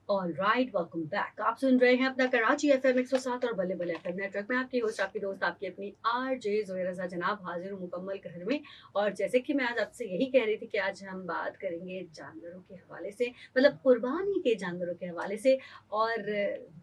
Alright, welcome back. आप सुन रहे हैं अपना कराची एफएम 107 और बल्ले बल्ले एफएम नेटवर्क में। आपकी होस्ट, आपकी दोस्त, आपकी अपनी आरजे ज़ोया रज़ा जनाब हाजिर हूँ मुकम्मल घर में। और जैसे कि मैं आज आपसे यही कह रही थी कि आज हम बात करेंगे जानवरों के हवाले से, मतलब कुर्बानी के जानवरों के हवाले से। और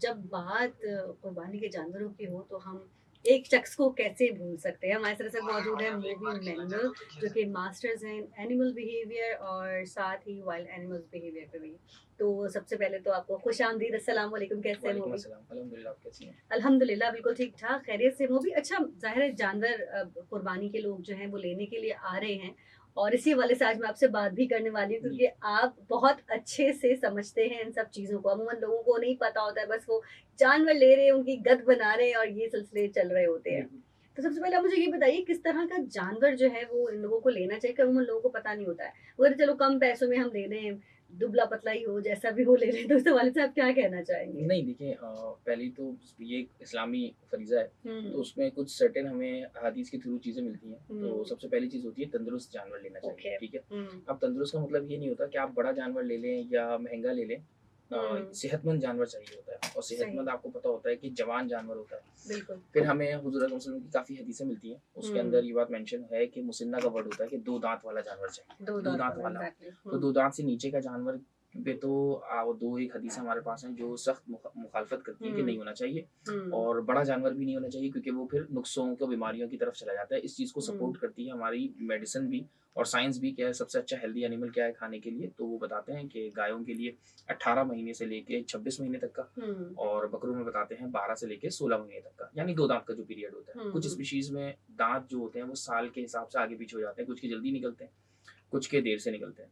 जब बात कुर्बानी के जानवरों की हो तो हम एक शख्स को कैसे भूल सकते हैं। हमारे साथ मौजूद है मूवी मैनुअल, जो कि मास्टर्स हैं एनिमल बिहेवियर और साथ ही वाइल्ड एनिमल्स बिहेवियर पे भी। तो सबसे पहले तो आपको खुशामदीद, अस्सलाम वालेकुम, कैसे हैं वालेकुम मूवी? अस्सलाम, अल्हम्दुलिल्लाह, आप कैसी हैं? अल्हम्दुलिल्लाह बिल्कुल ठीक-ठाक, खैरियत से। मूवी अच्छा, ज़ाहिर है जानवर कुर्बानी के लोग जो हैं वो लेने के लिए आ रहे हैं। और इसी हवाले से आज मैं आपसे बात भी करने वाली हूँ, जी। क्योंकि आप बहुत अच्छे से समझते हैं इन सब चीज़ों को। अमूमन लोगों को नहीं पता होता है, बस वो जानवर ले रहे हैं, उनकी गत बना रहे हैं और ये सिलसिले चल रहे होते हैं। बिल्कुल। तो सबसे पहले आप मुझे ये बताइए, किस तरह का जानवर जो है वो इन लोगों को लेना चाहिए? कि अमूमन लोगों को पता नहीं होता है। वो कहते हैं चलो कम पैसों में हम ले लें, दुबला-पतला ही हो, जैसा भी हो ले लें। तो इस हवाले से आप क्या कहना चाहेंगे? नहीं देखिए, पहली तो ये एक इस्लामी फ़रीज़ा है, तो हुँ, उसमें कुछ सर्टेन हमें अहादीस के थ्रू चीज़ें मिलती हैं। तो हुँ, सबसे पहली चीज़ होती है तंदुरुस्त जानवर लेना चाहिए, ओके। ठीक है? हुँ, अब तंदुरुस्त का मतलब ये नहीं होता कि आप बड़ा जानवर ले लें या महँगा ले लें। हुँ, सेहतमंद जानवर चाहिए होता है और सही, सेहतमंद आपको पता होता है कि जवान जानवर होता है। बिल्कुल। फिर हमें हुज़ूर अकरम सल्लल्लाहु अलैहि वसल्लम की काफ़ी हदीसें मिलती हैं, उसके अंदर हुँ, ये बात मेंशन है कि मुसिन्ना का वर्ड होता है कि 2 दाँत वाला जानवर चाहिए, 2 2 दाँत दाँत वाला, वाला। एग्ज़ैक्टली। तो हुँ, 2 दाँत से नीचे का जानवर पे तो 2 एक हदीसें हमारे पास हैं जो सख्त मुखालफत करती हैं कि हुँ, नहीं होना चाहिए। हुँ, और बड़ा जानवर भी नहीं होना चाहिए क्योंकि वो फिर नुस्ख़ों को बीमारियों की तरफ चला जाता है। इस चीज़ को हुँ, सपोर्ट करती है हमारी मेडिसिन भी और साइंस भी। क्या है सबसे अच्छा हेल्दी एनिमल क्या है खाने के लिए? तो वो बताते हैं कि गायों के लिए 18 महीने से लेके 26 महीने तक का, हुँ, और बकरों में बताते हैं 12 से लेके 16 महीने तक का, यानी 2 दाँत का जो पीरियड होता है। हुँ, कुछ हुँ, स्पीशीज़ में दाँत जो होते हैं वो साल के हिसाब से आगे-पीछे हो जाते हैं, कुछ के जल्दी निकलते हैं, कुछ के देर से निकलते हैं।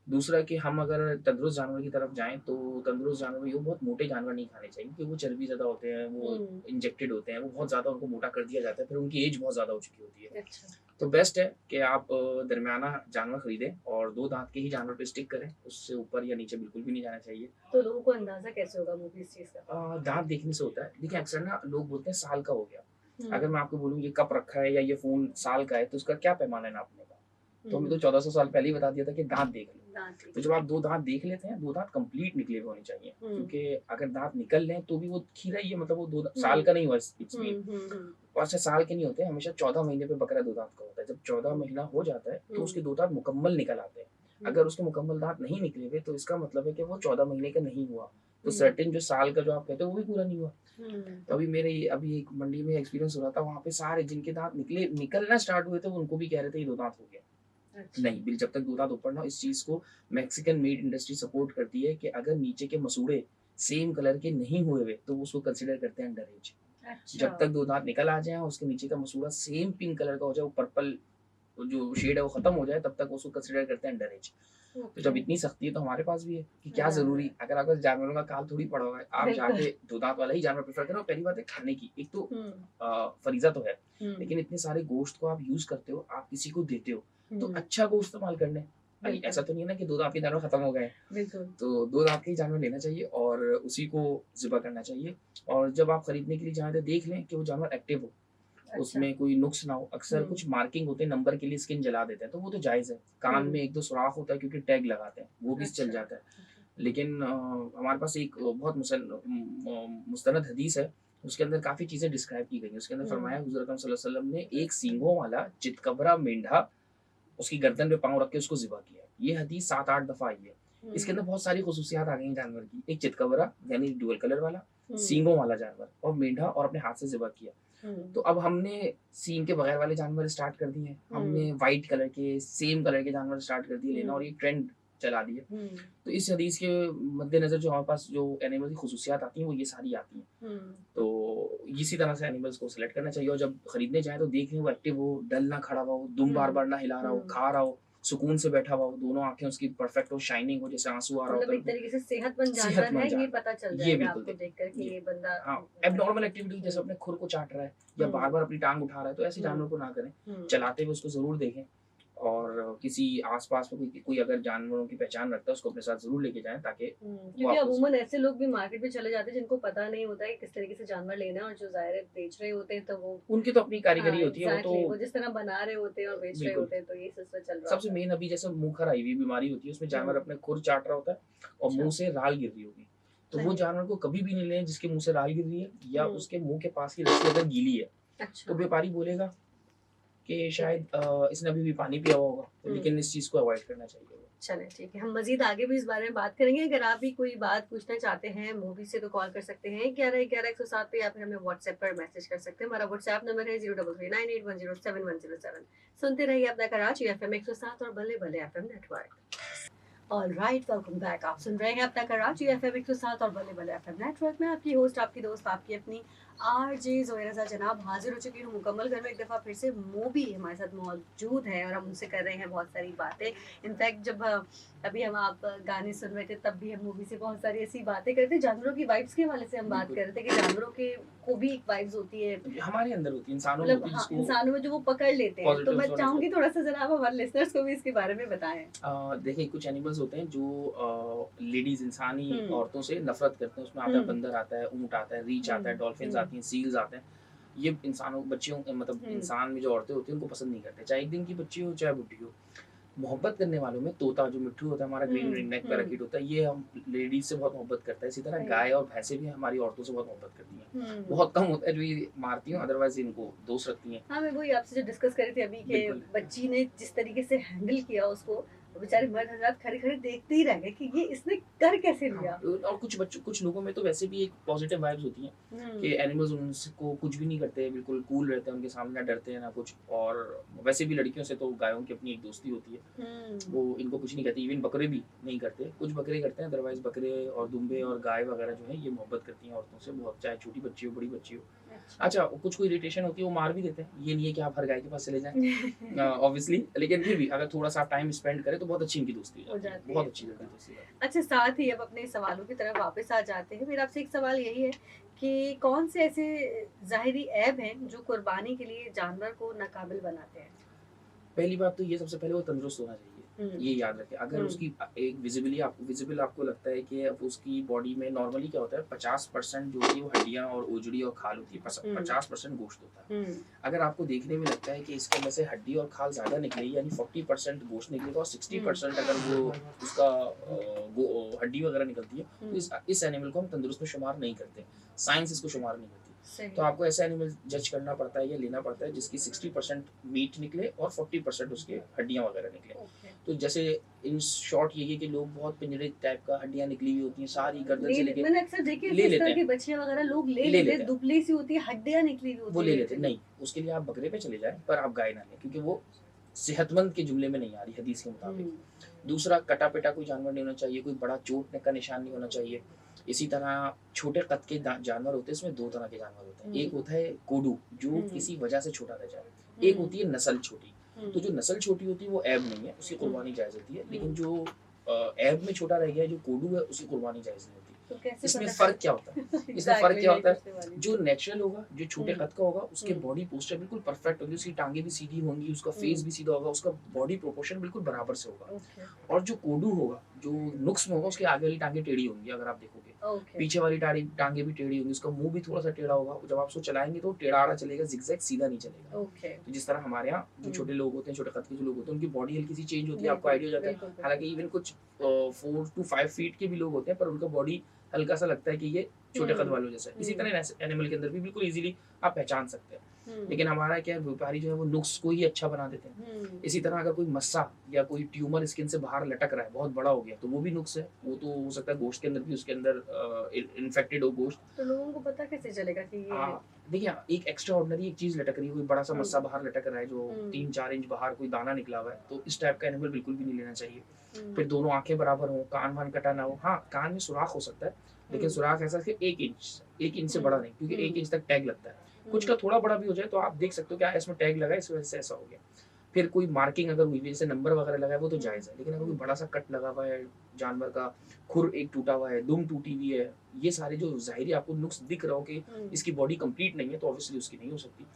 दूसरा कि हम अगर तंदुरुस्त जानवर की तरफ जाएँ, तो तंदुरुस्त जानवर में वो बहुत मोटे जानवर नहीं खाने चाहिए क्योंकि वो चर्बी ज़्यादा होते हैं, वो हुँ, इंजेक्टेड होते हैं, वो बहुत ज़्यादा उनको मोटा कर दिया जाता है, फिर उनकी एज बहुत ज़्यादा हो चुकी होती है। अच्छा। तो बेस्ट है कि आप दरमियाना जानवर खरीदें और 2 दाँत के ही जानवर पे स्टिक करें, उससे ऊपर या नीचे बिल्कुल भी नहीं जाना चाहिए। तो लोगों को अंदाज़ा कैसे होगा मूवी इस चीज़ का? दाँत देखने से होता है। देखिए अक्सर ना लोग बोलते हैं साल का हो गया। अगर हुँ, मैं आपको बोलूँ ये कप रखा है या ये फ़ोन साल का है, तो उसका क्या पैमाना है नापने का? तो हमें हुँ, तो 1400 साल पहले ही बता दिया था कि दाँत देख लो। दाँत तो देखने जब के। आप 2 दाँत देख लेते हैं, 2 दाँत कंप्लीट निकले हुए होने चाहिए, हुँ, क्योंकि अगर दाँत निकल लें तो भी वो खीरा ही है, मतलब वो 2 साल हुँ, का नहीं हुआ इट्स मीन। हुँ, हुँ, हुँ, और अच्छा साल के नहीं होते, हमेशा 14 महीने पे बकरा 2 दाँत का होता है। जब 14 हुँ, महीना हो जाता है, तो हुँ, उसके 2 दाँत मुकम्मल निकल आते हैं। हुँ, अगर उसके मुकम्मल दाँत नहीं निकले हुए, तो इसका मतलब है कि वो 14 महीने का नहीं हुआ। तो हुँ, सर्टेन जो साल का जो आप कहते हो, वो भी पूरा नहीं हुआ। हुँ, तो अभी एक मंडी में एक्सपीरियंस हो रहा था, वहाँ पे सारे जिनके दाँत निकलना स्टार्ट हुए थे, वो उनको भी कह रहे थे ये 2 दाँत हो गया। अच्छा, नहीं, बिल जब तक 2 दाँत ऊपर ना हो, इस चीज़ को मेक्सिकन मीट इंडस्ट्री सपोर्ट करती है कि अगर नीचे के मसूड़े सेम कलर के नहीं हुए हुए, तो वो उसको कंसीडर करते हैं अंडर एज। अच्छा, जब तक 2 दाँत निकल आ जाएँ और उसके नीचे का मसूड़ा सेम पिंक कलर का हो जाए, वो पर्पल जो शेड है वो खत्म हो जाए, तब तक उसको कंसीडर करते हैं अंडर एज। तो ओके। जब इतनी सख्ती है तो हमारे पास भी है कि क्या ज़रूरी, हाँ, अगर आपके पास जानवरों का काल थोड़ी पड़ा हुआ है, आप बिल्कुल। जाके 2 दाँत वाला ही जानवर प्रेफ़र करो। पहली बात है खाने की, एक तो हुँ, फ़रीज़ा तो है, हुँ, लेकिन इतने सारे गोश्त को आप यूज़ करते हो, आप किसी को देते हो, तो हुँ, अच्छा गोश्त इस्तेमाल कर लें। बिल्कुल, ऐसा तो नहीं है ना कि 2 दाँत के जानवर खत्म हो गए हैं, बिल्कुल। तो 2 दाँत के ही जानवर लेना चाहिए और उसी को ज़िबा करना चाहिए। और जब आप खरीदने के लिए जाएँ तो देख लें कि वो जानवर एक्टिव हो, अच्छा, उसमें कोई नुक्स ना हो। अक्सर हुँ, कुछ मार्किंग होते हैं, नंबर के लिए स्किन जला देते हैं, तो वो तो जायज़ है। कान हुँ, में 1-2 सुराख होता है क्योंकि टैग लगाते हैं, वो भी चल अच्छा, जाता है। ओके। लेकिन हमारे पास एक बहुत मुस्तनद हदीस है, उसके अंदर काफ़ी चीज़ें डिस्क्राइब की गई हैं। उसके अंदर हुँ, फरमाया हुज़ूर अकरम सल्लल्लाहु अलैहि वसल्लम ने एक सींगों वाला चितकबरा मेंढा उसकी गर्दन पे पाँव रख के उसको ज़िबा किया। ये हदीस 7-8 दफ़ा आई है। इसके हुँ, अंदर बहुत सारी ख़ुसूसियात आ गई हैं जानवर की। एक चितकबरा यानी ड्यूल कलर वाला, हुँ, सींगों वाला जानवर और मेंढा, और अपने हाथ से ज़िबा किया। हुँ, तो अब हमने सींग के बगैर वाले जानवर स्टार्ट कर दिए हैं। हुँ, हमने व्हाइट कलर के, सेम कलर के जानवर स्टार्ट कर दिए लेना और हुँ, ये ट्रेंड चला दिए। हुँ, तो इस हदीस के मद्देनज़र जो हमारे पास जो एनिमल की ख़ुसूसियात आती हैं, वो ये सारी आती हैं। हुँ, तो इसी तरह से एनिमल्स को सेलेक्ट करना चाहिए और जब खरीदने जाएँ तो देखें वो एक्टिव हो, डल ना खड़ा हुआ हो, दुम हुँ, बार-बार ना हिला रहा हो, हुँ। खा रहा हो, सुकून से बैठा हुआ हो, दोनों आँखें उसकी परफेक्ट हो, शाइनिंग हो, जैसे आँसू आ रहा मतलब होता है एक उनको। तरीके से सेहतमंद जानवर है, सेहतमंद ये जानवर, पता चल ये जाएगा बिल्कुल आपको देखें। देखकर कि ये ये बंदा हाँ, है। एब्नॉर्मल एक्टिविटी जैसे हुँ, अपने खुर को चाट रहा है या हुँ, बार-बार अपनी टाँग उठा रहा है, तो ऐसे हुँ, जानवर को ना करें। हुँ, चलाते हुए उसको ज़रूर देखें और किसी आस-पास में कोई कोई अगर जानवरों की पहचान रखता है, उसको अपने साथ ज़रूर लेके जाएँ ताकि हुँ। वो क्योंकि आपको अमूमन ऐसे लोग भी मार्केट में चले जाते हैं जिनको पता नहीं होता है कि किस तरीके से जानवर लेना है, और जो ज़ाहिर है बेच रहे होते हैं तो वो उनकी तो अपनी कारीगरी हाँ, होती है, वो तो एग्ज़ैक्टली वो जिस तरह बना रहे होते हैं और बेच रहे बिल्कुल। होते हैं, तो ये सिलसिला चल रहा सबसे होता है। मेन अभी जैसे मुँह खर आई हुई बीमारी होती है, उसमें जानवर हुँ, अपने खुर चाट रहा होता है और अच्छा, मुँह से राल गिर रही होगी। तो वो सही। जानवर को कभी भी नहीं लें जिसके मुँह से राल गिर रही है या हुँ। उसके मुँह के पास की रस्सी अगर गीली है। तो अच्छा। व्यापारी बोलेगा कि ठीक है। शायद इसने अभी भी पानी पिया हुआ होगा, तो हुँ। लेकिन इस चीज़ को अवॉइड करना चाहिए। चलें ठीक है, हम मज़ीद आगे भी इस बारे में बात करेंगे। अगर आप भी कोई बात पूछना चाहते हैं मूवी से तो कॉल कर सकते हैं 11 11 107 पे या फिर हमें व्हाट्सएप पर मैसेज कर सकते हैं। हमारा व्हाट्सएप नंबर है 033981071007। सुनते रहिए अपना कराची एफएम 107 और बल्ले बल्ले FM network. Alright, welcome back. आप सुन रहे हैं अपना कराची एफएम 107 और बल्ले बल्ले एफएम नेटवर्क में आपकी होस्ट, आपकी दोस्त, आपकी अपनी आरजे ज़ोया रज़ा जनाब हाजिर हो चुकी हूँ मुकम्मल घर में एक दफ़ा फिर से। मोबी हमारे साथ मौजूद है और हम उनसे कर रहे हैं बहुत सारी बातें। इनफैक्ट जब अभी हम आप गाने सुन रहे थे तब भी हम मूवी से बहुत सारी ऐसी बातें करते, जानवरों की वाइब्स के हवाले से हम बात बिल्कुल। कर रहे थे कि जानवरों के को भी एक वाइब्स होती है, हमारे अंदर होती है, इंसानों में मतलब होती है हाँ, जिसको इंसानों में जो वो पकड़ लेते हैं। तो पॉज़िटिव्स मैं और चाहूँगी नेगेटिव। थोड़ा-सा ज़रा आप हमारे लिसनर्स को भी इसके बारे में बताएँ। देखिए कुछ एनिमल्स होते हैं जो लेडीज़ इंसानी हुँ। औरतों से नफ़रत करते हैं। उसमें आता है हुँ। बंदर आता है, ऊँट आता है, रीछ आता है, हुँ। डॉल्फ़िन्स हुँ। आती हैं, सील्स आते हैं। ये इंसानों बच्चियों मतलब हुँ। इंसान में जो औरतें होती हैं उनको पसंद नहीं करते। चाहे 1 दिन की बच्ची हो, चाहे बुड्ढी हो। मोहब्बत करने वालों में तोता जो मिट्ठू होता है, हमारा ग्रीन हुँ। रिंगनेक हुँ। पैराकिट होता है, ये हम लेडीज़ से बहुत मोहब्बत करता है। इसी तरह सही। गाय और भैंसें भी हमारी औरतों से बहुत मोहब्बत करती हैं। हुँ। बहुत कम होता है जो ये मारती हैं, अदरवाइज़ इनको दोस्त रखती हैं। हाँ, मैं वही आपसे जो डिस्कस कर रही थी अभी कि बिल्कुल। बच्ची ने जिस तरीके से हैंडल किया उसको, बेचारे मर्द हज़रात खड़े-खड़े देखते ही रह गए कि ये इसने कर कैसे हाँ, लिया? और कुछ लोगों में तो वैसे भी एक पॉज़िटिव वाइब्स होती हैं कि हुँ। एनिमल्स उनको कुछ भी नहीं करते, बिल्कुल कूल रहते हैं, उनके सामने ना डरते हैं ना कुछ। और वैसे भी लड़कियों से तो गायों की अपनी एक दोस्ती होती है, हुँ। वो इनको कुछ नहीं कहती। इवन बकरे भी नहीं करते, कुछ बकरे करते हैं, अदरवाइज़ बकरे और दुम्बे और गाय वगैरह जो है ये मोहब्बत करती हैं औरतों से बहुत, चाहे छोटी बच्ची हो, बड़ी बच्ची हो। अच्छा। अच्छा, कुछ को इरिटेशन होती है वो मार भी देते हैं, ये नहीं है कि आप हर गाय के पास चले जाएँ ऑब्वियसली, लेकिन फिर भी अगर थोड़ा-सा आप टाइम स्पेंड करें तो बहुत अच्छी इनकी दोस्ती हो हो जाती है, जाती बहुत है। अच्छी जल्दी दोस्ती हो जाती है। अच्छा, साथ ही अब अपने सवालों की तरफ वापस आ जाते हैं। मेरा आपसे एक सवाल यही है कि कौन से ऐसे ज़ाहिरी ऐब हैं जो कुर्बानी के लिए जानवर को नाकाबिल बनाते हैं? पहली बात तो ये सबसे पहले वो तंदुरुस्त होना चाहिए। हुँ। ये याद रखें। अगर हुँ। उसकी एक विज़िबल आपको लगता है कि अब उसकी बॉडी में नॉर्मली क्या होता है 50% जो होती है वो हड्डियाँ और ओजड़ी और खाल होती है, हुँ। 50% गोश्त होता है। हुँ। अगर आपको देखने में लगता है कि इसके अंदर से हड्डी और खाल ज़्यादा निकली यानी 40% गोश्त निकलेगा और हुँ। 60% अगर वो उसका हड्डी वगैरह निकलती है, तो हुँ। इस एनिमल को हम तंदुरुस्त में शुमार नहीं करते। साइंस इसको शुमार नहीं करती। तो सही। आपको ऐसा एनिमल जज करना पड़ता है या लेना पड़ता है जिसकी 60% मीट निकले और 40% उसके हड्डियाँ वगैरह निकले। ओके। तो जैसे इन शॉर्ट ये है कि लोग बहुत पिंजरे टाइप का हड्डियाँ निकली हुई होती हैं, सारी गर्दन से लेके मैंने अक्सर देखे ले इस लेते तरह हैं, की बच्चियाँ वगैरह लोग ले ले लेते लेते हैं, हैं। दुबली सी होती है, हड्डियाँ निकली हुई वो होती ले है लेते हैं। लिटरली। नहीं, उसके लिए आप बकरे पे चले जाएँ, पर आप गाय ना लें क्योंकि वो सेहतमंद के जुमले में नहीं आ रही हदीस के मुताबिक। हुँ। दूसरा, कटा-पिटा कोई जानवर नहीं होना चाहिए, कोई बड़ा चोट का निशान नहीं होना चाहिए। इसी तरह छोटे कद के जानवर होते हैं, इसमें 2 तरह के जानवर होते हैं। हुँ। एक होता है कोडू, जो हुँ। किसी वजह से छोटा रह जाए। एक हुँ। होती है नस्ल छोटी। हुँ। तो जो नस्ल छोटी होती है वो ऐब नहीं है, उसकी हुँ। कुर्बानी जायज़ होती है। लेकिन हुँ। जो ऐब में छोटा रह गया है, जो कोडू है, उसकी कुर्बानी जायज़ नहीं होती। तो कैसे इसमें पता फ़र्क करें? क्या होता है? इसमें फ़र्क एग्ज़ैक्टली क्या यही होता है? पूछने वाली थी। जो नेचुरल होगा, जो छोटे हुँ। कद का होगा, उसके हुँ। बॉडी पोस्चर बिल्कुल परफेक्ट होगी, उसकी टाँगें भी सीधी होंगी, उसका हुँ। फेस भी सीधा होगा, उसका बॉडी प्रोपोर्शन बिल्कुल बराबर से होगा। ओके। और जो कोडू होगा, जो नुक्स में होगा, उसकी आगे वाली टाँगें टेढ़ी होंगी अगर आप देखोगे। ओके। पीछे वाली टाँगें भी टेढ़ी होंगी, उसका मुँह भी थोड़ा-सा टेढ़ा होगा। जब आप उसको चलाएँगे तो टेढ़ा-आड़ा चलेगा, ज़िगज़ैग सीधा नहीं चलेगा। ओके। तो जिस तरह हमारे यहाँ जो हुँ। छोटे लोग होते हैं, छोटे कद के जो लोग होते हैं, उनकी बॉडी हल्की-सी चेंज होती है, आपको बिल्कुल, आइडिया हो जाता है। बिल्कुल, बिल्कुल। हालाँकि इवन कुछ 4 टू 5 फीट के भी लोग होते हैं, पर उनका बॉडी हल्का-सा लगता है कि ये छोटे कद हुँ। वालों जैसा है। इसी हुँ। तरह एनिमल के अंदर भी बिल्कुल ईज़िली आप पहचान सकते हैं। हुँ। लेकिन हमारा क्या है, व्यापारी जो है वो नुक्स को ही अच्छा बना देते हैं। हुँ। इसी तरह अगर कोई मस्सा या कोई ट्यूमर स्किन से बाहर लटक रहा है, बहुत बड़ा हो गया, तो वो भी नुक्स है। वो तो हो सकता है गोश्त के अंदर भी उसके अंदर इन्फेक्टेड हो गोश्त। तो लोगों को पता कैसे चलेगा कि ये देखिए एक एक्स्ट्राऑर्डिनरी एक चीज़ लटक रही है, कोई बड़ा-सा हुँ। मस्सा बाहर लटक रहा है जो हुँ। 3-4 इंच बाहर कोई दाना निकला हुआ है, तो इस टाइप का एनिमल बिल्कुल भी नहीं लेना चाहिए। हुँ। फिर दोनों आँखें बराबर हों, कान-वान कटा ना हो। हाँ, कान में सुराख हो सकता है, लेकिन हुँ। सुराख ऐसा कि 1 इंच से हुँ। बड़ा नहीं, क्योंकि 1 हुँ। इंच तक टैग लगता है। कुछ हुँ। का थोड़ा बड़ा भी हो जाए तो आप देख सकते हो कि इसमें टैग लगा है, इस वजह से ऐसा हो गया। फिर कोई मार्किंग अगर हुई है, जैसे नंबर वगैरह लगा है, वो तो जायज़ है। लेकिन अगर कोई हुँ। बड़ा-सा कट लगा हुआ है, जानवर का खुर एक टूटा हुआ है, दुम टूटी हुई है, ये सारे जो ज़ाहिरी आपको नुक्स दिख रहा हो कि हुँ। इसकी बॉडी कंप्लीट नहीं है, तो ऑब्वियसली उसकी नहीं हो सकती।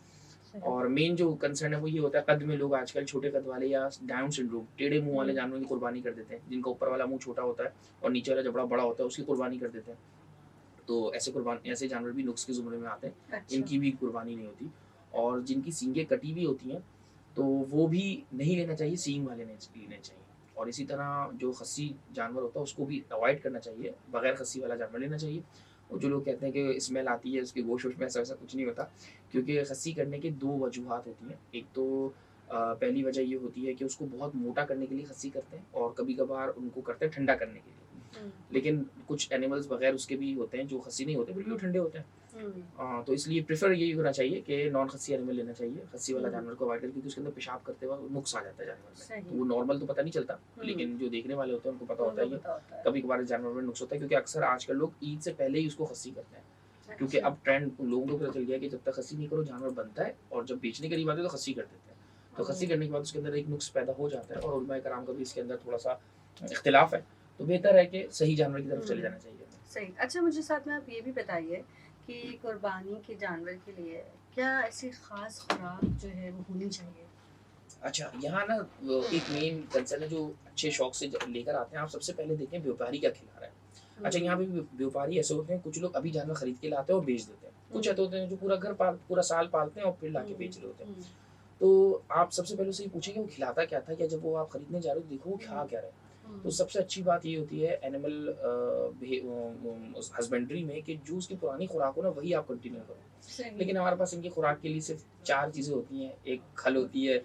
सही। और मेन जो कंसर्न है वो ये होता है, कद में लोग आजकल छोटे कद वाले या डाउन सिंड्रोम, टेढ़े मुँह वाले हुँ। जानवरों की कुर्बानी कर देते हैं, जिनका ऊपर वाला मुँह छोटा होता है और नीचे वाला जबड़ा बड़ा होता है, उसकी कुर्बानी कर देते हैं। तो ऐसे जानवर भी नुक्स के ज़ुमरे में आते हैं, अच्छा। इनकी भी कुर्बानी नहीं होती। और जिनकी सींगें कटी हुई होती हैं, तो वो भी नहीं लेना चाहिए, सींग वाले लेने चाहिए। और इसी तरह जो खस्सी जानवर होता है उसको भी अवॉइड करना चाहिए, बगैर खस्सी वाला जानवर लेना चाहिए। और जो लोग कहते हैं कि स्मेल आती है उसके गोश्त-वोश्त में, ऐसा-वैसा कुछ नहीं होता, क्योंकि खस्सी करने की 2 वजूहात होती हैं। एक तो पहली वजह ये होती है कि उसको बहुत मोटा करने के लिए खस्सी करते हैं, और कभी-कभार उनको करते हैं ठंडा करने के लिए। हुँ, लेकिन कुछ एनिमल्स बगैर उसके भी होते हैं जो खस्सी नहीं होते, बिल्कुल ठंडे होते हैं। हुँ, तो इसलिए प्रेफ़र यही होना चाहिए कि नॉन खस्सी एनिमल लेना चाहिए। खस्सी वाला हुँ, जानवर को अवॉइड करें, क्योंकि उसके अंदर पेशाब करते वक़्त नुक्स आ जाता है जानवर में। तो सही। वो नॉर्मल तो पता नहीं चलता, हुँ, लेकिन जो देखने वाले होते हैं उनको पता होता उनको है ये। पता होता है। कभी-कभार इस जानवर में नुक्स होता है, क्योंकि अक्सर आजकल लोग ईद से पहले ही उसको खस्सी करते हैं। क्योंकि अच्छा। अब ट्रेंड उन लोगों को पता चल गया है कि जब तक खस्सी नहीं करो जानवर बनता है, और जब बेचने की बात है तो खस्सी कर देते हैं। तो खस्सी ओह! करने के बाद उसके अंदर एक नुक्स पैदा हो जाता है, और उलमा-ए-कराम का भी इसके अंदर थोड़ा-सा इख्तिलाफ है। तो बेहतर है कि सही जानवर की तरफ चले हुँ, जाना चाहिए हमें। सही। अच्छा, मुझे साथ में आप ये भी बताइए कि कुर्बानी के जानवर के लिए क्या ऐसी ख़ास खुराक जो है वो होनी चाहिए? अच्छा, यहाँ ना एक मेन कंसर्न है जो अच्छे शौक से लेकर आते हैं। आप सबसे पहले देखें व्यापारी क्या खिला रहा है। अच्छा, यहाँ हुँ, पे भी व्यापारी ऐसे होते हैं, कुछ लोग अभी जानवर खरीद के लाते हैं और बेच देते हैं। कुछ हुँ, ऐसे होते हैं जो पूरा साल पालते हैं और फिर लाके हुँ, बेच रहे होते हैं। हुँ, तो आप सबसे पहले उससे ये पूछें कि वो खिलाता क्या था, या जब वो आप खरीदने जा रहे हो तो देखो वो हुँ, खा क्या रहा है। तो हुँ, सबसे अच्छी बात ये होती है एनिमल उस हस्बेंड्री में, कि जो उसकी पुरानी खुराक हो ना वही आप कंटिन्यू करो। सही। लेकिन हमारे पास इनकी खुराक के लिए सिर्फ 4 चीज़ें होती हैं। एक खल होती है,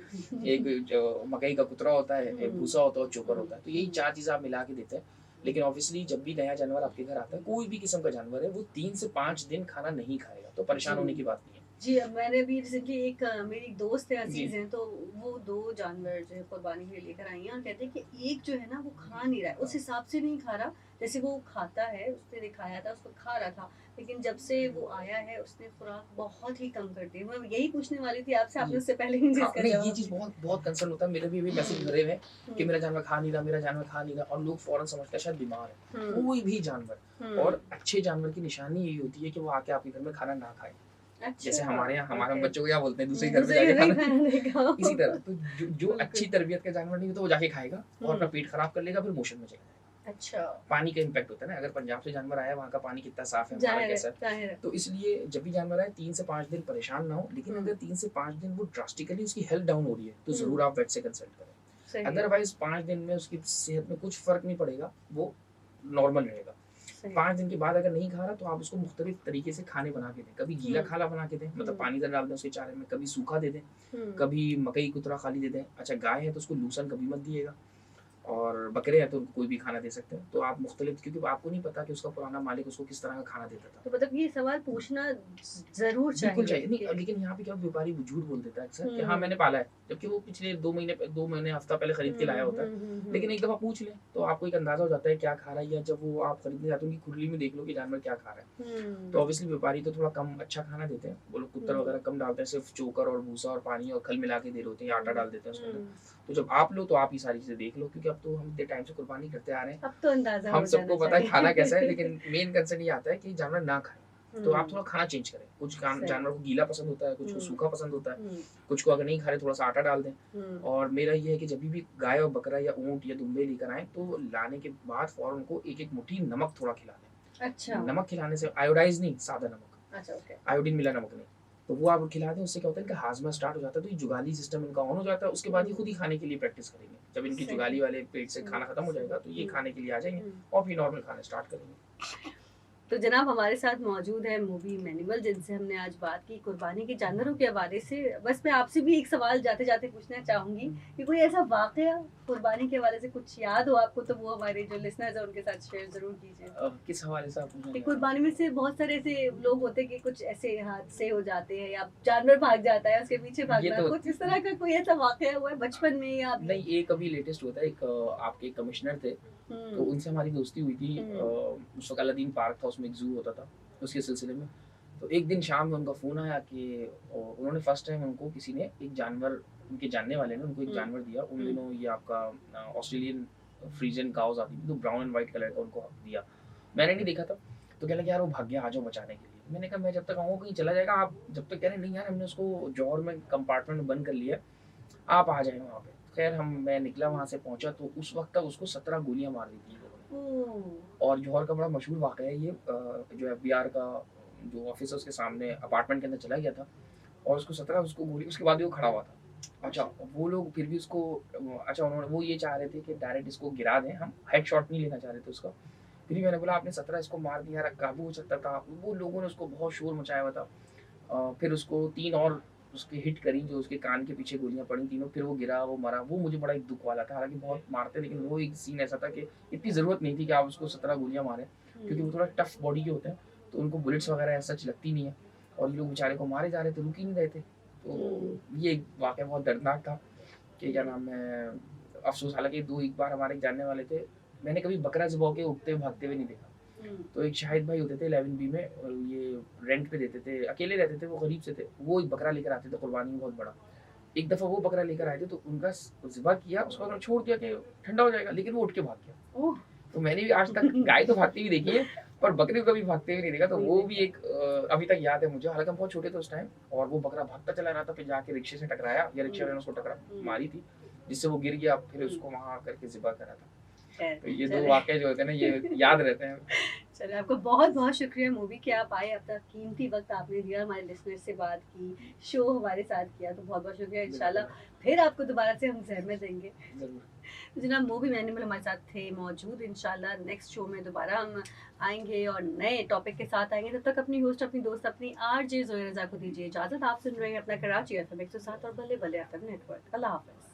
एक जो मकई का कुतरा होता है, एक हुँ, भूसा होता है और चोकर हुँ, होता है। तो यही हुँ, 4 चीज़ें आप मिला के देते हैं। लेकिन ऑब्वियसली जब भी नया जानवर आपके घर आता है, कोई भी किस्म का जानवर है, वो 3 से 5 दिन खाना नहीं खाएगा। तो परेशान होने जी। की बात नहीं है। जी, अब मैंने भी रिसेंटली एक मेरी दोस्त है, जी। अज़ीज़ हैं, तो वो 2 जानवर जो है कुर्बानी के लिए लेकर आई हैं और कहते हैं कि एक जो है ना वो खा नहीं रहा है, उस हिसाब से नहीं खा रहा, जैसे वो खाता है, उसने दिखाया था, उसको खा रहा था। लेकिन जब से वो आया है उसने खुराक बहुत ही कम कर दी है। मैं यही पूछने वाली थी आपसे, आपने जी। उससे पहले ही हाँ, इसका नहीं, ये जवाब चीज़ दिया। बहुत बहुत कंसर्न होता है। मेरे भी अभी मैसेज हुँ, भरे हुए हैं कि हुँ, मेरा जानवर खा नहीं रहा, मेरा जानवर खा नहीं रहा, और लोग फ़ौरन समझते हैं शायद बीमार है। हुँ, कोई भी जानवर, हुँ। और अच्छे जानवर की निशानी यही होती है कि वो आके आपके घर में खाना ना खाए। जैसे अच्छा, हमारे यहाँ हमारे ओके। बच्चों को क्या बोलते हैं, दूसरे के घर में दूसरे जाके घर में खाना। खाना नहीं खाओ। इसी तरह तो जो अच्छी बिल्कुल। तरबियत का जानवर नहीं होता वो जाके खाएगा और अपना हुँ, पेट खराब कर लेगा, फिर मोशन में चला जाएगा। अच्छा, पानी का इम्पैक्ट होता है ना, अगर पंजाब से जानवर आया है, वहाँ का पानी कितना साफ है, हमारा ज़ाहिर है, कैसा है। ज़ाहिर है। तो इसलिए जब भी जानवर आए 3 से 5 दिन परेशान ना हो, लेकिन हुँ, अगर 3 से 5 दिन वो ड्रास्टिकली उसकी हेल्थ डाउन हो रही है तो हुँ, ज़रूर आप वेट से कंसल्ट करें। सही है, अदरवाइज़ 5 दिन में उसकी सेहत में कुछ फ़र्क नहीं पड़ेगा, वो नॉर्मल रहेगा। सही। 5 दिन के बाद अगर नहीं खा रहा तो आप उसको मुख्तलिफ तरीके से खाने बना के दें। कभी गीला हुँ, खाना बना के दें, मतलब हुँ, पानी ज़रा डाल दें उसके चारे में, कभी सूखा दे दें, हुँ, कभी मकई कुतरा खाली दे दें। अच्छा, गाय है तो उसको लूसन कभी मत दिएगा, और बकरे हैं तो उनको कोई भी खाना दे सकते हैं। तो आप मुख्तलिफ, क्योंकि आपको नहीं पता कि उसका पुराना मालिक उसको किस तरह का खाना देता था। तो मतलब ये सवाल पूछना ज़रूर बिल्कुल चाहिए चाहिए। नहीं, कि लेकिन यहाँ पे क्या व्यापारी वो झूठ बोल देता है अक्सर कि हाँ, हुँ, मैंने पाला है, जबकि वो पिछले 2 महीने, हफ्ता पहले खरीद के हुँ, लाया होता है। हुँ, हुँ, लेकिन हुँ, एक दफ़ा पूछ लें, तो आपको एक अंदाज़ा हो जाता है क्या खा रहा है, या जब वो आप खरीदने जाते हो उनकी खुरली में देख लो कि जानवर क्या खा रहा है। तो हुँ, ऑब्वियसली व्यापारी तो थोड़ा कम अच्छा खाना देते हैं। वो लोग कुत्तर हुँ, वगैरह कम डालते हैं, सिर्फ़ चोकर और भूसा और पानी और खल मिला के दे रहे होते हैं, या आटा हुँ, डाल देते हैं उसके अंदर। हुँ। तो जब आप लो तो आप ये सारी चीज़ें देख लो, क्योंकि अब तो हम इतने टाइम से कुर्बानी करते आ रहे हैं। अब तो अंदाज़ा हम हो सबको जाना पता है खाना कैसा है, चाहिए। लेकिन मेन कंसर्न ये आता है कि जानवर ना खाए। तो आप हुँ, थोड़ा खाना चेंज करें। कुछ सही। जानवर को गीला पसंद होता है, कुछ को हुँ, सूखा पसंद होता है, हुँ, कुछ को अगर नहीं खा रहे थोड़ा-सा आटा डाल दें। हुँ, और मेरा ये है कि जभी भी गाय और बकरा या ऊँट या दुम्बे लेकर आएँ, तो लाने के बाद फ़ौरन उनको एक-एक मुट्ठी नमक थोड़ा खिला अच्छा, दें। नमक खिलाने से आयोडाइज़ नहीं, सादा नमक, अच्छा, ओके। आयोडीन मिला नमक नहीं। तो वो आप खिला दें, उससे क्या होता है इनका हाज़मा स्टार्ट हो जाता है, तो ये जुगाली सिस्टम इनका ऑन हो जाता है, उसके बाद ये हुँ, खुद ही खाने के लिए प्रैक्टिस करेंगे। जब इनकी सही, जुगाली वाले पेट से सही, खाना खत्म हो सही। जाएगा, तो ये हुँ, खाने के लिए आ जाएँगे हुँ। और फिर नॉर्मल खाना स्टार्ट करेंगे। तो जनाब हमारे साथ मौजूद है मूवी एनिमल, जिनसे हमने आज बात की कुर्बानी के जानवरों के हवाले से। बस मैं आपसे भी एक सवाल जाते-जाते पूछना चाहूँगी कि कोई ऐसा वाक़या कुर्बानी के हवाले से कुछ याद हो आपको, तो वो हमारे जो लिसनर्स हैं उनके साथ शेयर ज़रूर कीजिए। किस हवाले से आप पूछना कि चाह रहे हैं? कुर्बानी में से बहुत सारे ऐसे लोग होते हैं कि कुछ ऐसे हादसे हो जाते हैं या जानवर भाग जाता है, उसके पीछे ये भागना, तो कुछ इस तरह का कोई ऐसा वाक़या हुआ है बचपन में या अभी? नहीं, एक अभी लेटेस्ट हुआ था, एक आपके कमिश्नर थे, तो हुँ, उनसे हमारी दोस्ती हुई थी। हुँ, उस वक़्त अलादीन पार्क था, उसमें एक ज़ू होता था, उसके सिलसिले में। तो एक दिन शाम में उनका फ़ोन आया कि उन्होंने फर्स्ट टाइम उनको किसी ने एक जानवर, उनके जानने वाले ने उनको एक हुँ, जानवर दिया। उन हुँ, दिनों ये आपका ऑस्ट्रेलियन फ्रीजियन काउज़ आती थी, तो ब्राउन एंड व्हाइट कलर का उनको दिया। मैंने नहीं देखा था, तो कहने लगे यार वो भाग गया, आ जाओ बचाने के लिए। मैंने कहा मैं जब तक आऊँगा कहीं चला जाएगा, आप जब तक कह रहे नहीं यार हमने उसको जौहर में कंपार्टमेंट में बंद कर लिया है, आप आ जाएँ वहाँ पे। ख़ैर मैं निकला, वहाँ से पहुँचा तो उस वक़्त तक उसको 17 गोलियाँ मार दी थी इन लोगों ने। ओह! और जौहर का बड़ा मशहूर वाक़या है ये, जो एफबीआर का जो ऑफ़िस है उसके सामने अपार्टमेंट के अंदर चला गया था, और उसको 17 उसको गोली, उसके बाद भी वो खड़ा हुआ था। अच्छा, वो लोग फिर भी उसको अच्छा उन्होंने वो ये चाह रहे थे कि डायरेक्ट इसको गिरा दें हम, हेडशॉट नहीं लेना चाह रहे थे उसका। फिर भी मैंने बोला आपने 17 इसको मार दिया, काबू हो सकता था। वो लोगों ने उसको बहुत शोर मचाया हुआ था। फिर उसको 3 और उसके हिट करी जो उसके कान के पीछे गोलियाँ पड़ी तीनों, फिर वो गिरा, वो मरा। वो मुझे बड़ा एक दुःख वाला था, हालाँकि बहुत मारते लेकिन वो एक सीन ऐसा था कि इतनी ज़रूरत नहीं थी कि आप उसको 17 गोलियाँ मारें, क्योंकि वो थोड़ा टफ बॉडी के होते हैं, तो उनको बुलेट्स वगैरह एज़ सच लगती नहीं है और ये लोग बेचारे को मारे जा रहे थे, रुक ही नहीं रहे थे। तो ये एक वाक़या बहुत दर्दनाक था कि क्या नाम है, अफ़सोस हालाँकि 2 एक बार हमारे एक जानने वाले थे, मैंने कभी बकरा ज़िबा के उठते भागते हुए नहीं देखा। तो एक शाहिद भाई होते थे 11 बी में और ये रेंट पे देते थे, अकेले रहते थे, वो गरीब से थे। वो एक बकरा लेकर आते थे कुर्बानी में बहुत बड़ा। एक दफ़ा वो बकरा लेकर आए थे तो उनका ज़िबा किया, उसको उन्होंने छोड़ दिया कि ठंडा हो जाएगा, लेकिन वो उठ के भाग गया। ओह! तो मैंने भी आज तक गाय तो भागती हुई देखी है, पर बकरे को कभी भागते हुए नहीं देखा। तो वो भी एक अभी तक याद है मुझे, हालाँकि हम बहुत छोटे थे उस टाइम और वो बकरा भागता चला रहा था, फिर जाके रिक्शे से टकराया या रिक्शे वाले ने उसको मारी थी, जिससे वो गिर गया, फिर उसको वहाँ करके ज़िबा करा था। खैर, तो ये 2 चलिए। वाक़ये जो होते हैं ना, ये याद रहते हैं। चलिए, आपका बहुत-बहुत शुक्रिया मूवी कि आप आए, अपना कीमती वक़्त आपने दिया, हमारे लिसनर्स से बात की, शो हमारे साथ किया, तो बहुत-बहुत शुक्रिया। इंशाल्लाह फिर आपको दोबारा से हम ज़हमत देंगे। ज़रूर। तो जनाब मूवी एनिमल हमारे साथ थे मौजूद। इंशाल्लाह नेक्स्ट शो में दोबारा हम आएँगे और नए टॉपिक के साथ आएँगे। तब तक अपनी होस्ट, अपनी दोस्त, अपनी आरजे ज़ोया रज़ा को दीजिए इजाज़त। आप सुन रहे हैं अपना कराची एफएम 107 और बल्ले बल्ले एफएम नेटवर्क। अल्लाह हाफ़िज़।